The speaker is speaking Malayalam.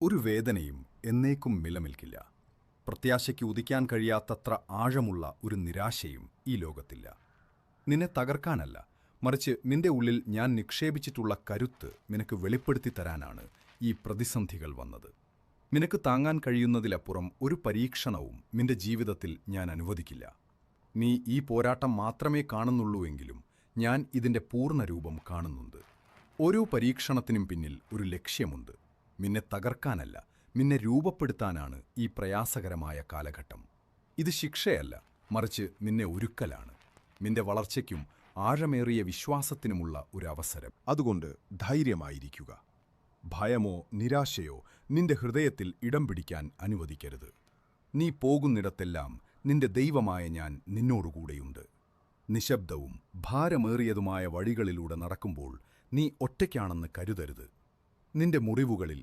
ഒരു വേദനയും എന്നേക്കും നിലനിൽക്കില്ല. പ്രത്യാശയ്ക്ക് ഉദിക്കാൻ കഴിയാത്തത്ര ആഴമുള്ള ഒരു നിരാശയും ഈ ലോകത്തില്ല. നിന്നെ തകർക്കാനല്ല, മറിച്ച് നിന്റെ ഉള്ളിൽ ഞാൻ നിക്ഷേപിച്ചിട്ടുള്ള കരുത്ത് നിനക്ക് വെളിപ്പെടുത്തി തരാനാണ് ഈ പ്രതിസന്ധികൾ വന്നത്. നിനക്ക് താങ്ങാൻ കഴിയുന്നതിലപ്പുറം ഒരു പരീക്ഷണവും നിന്റെ ജീവിതത്തിൽ ഞാൻ അനുവദിക്കില്ല. നീ ഈ പോരാട്ടം മാത്രമേ കാണുന്നുള്ളൂവെങ്കിലും ഞാൻ ഇതിൻ്റെ പൂർണ്ണരൂപം കാണുന്നുണ്ട്. ഓരോ പരീക്ഷണത്തിനും പിന്നിൽ ഒരു ലക്ഷ്യമുണ്ട്. നിന്നെ തകർക്കാനല്ല, നിന്നെ രൂപപ്പെടുത്താനാണ് ഈ പ്രയാസകരമായ കാലഘട്ടം. ഇത് ശിക്ഷയല്ല, മറിച്ച് നിന്നെ ഒരുക്കലാണ്. നിന്റെ വളർച്ചയ്ക്കും ആഴമേറിയ വിശ്വാസത്തിനുമുള്ള ഒരു അവസരം. അതുകൊണ്ട് ധൈര്യമായിരിക്കുക. ഭയമോ നിരാശയോ നിന്റെ ഹൃദയത്തിൽ ഇടം പിടിക്കാൻ അനുവദിക്കരുത്. നീ പോകുന്നിടത്തെല്ലാം നിന്റെ ദൈവമായ ഞാൻ നിന്നോടുകൂടെയുണ്ട്. നിശബ്ദവും ഭാരമേറിയതുമായ വഴികളിലൂടെ നടക്കുമ്പോൾ നീ ഒറ്റയ്ക്കാണെന്ന് കരുതരുത്. നിന്റെ മുറിവുകളിൽ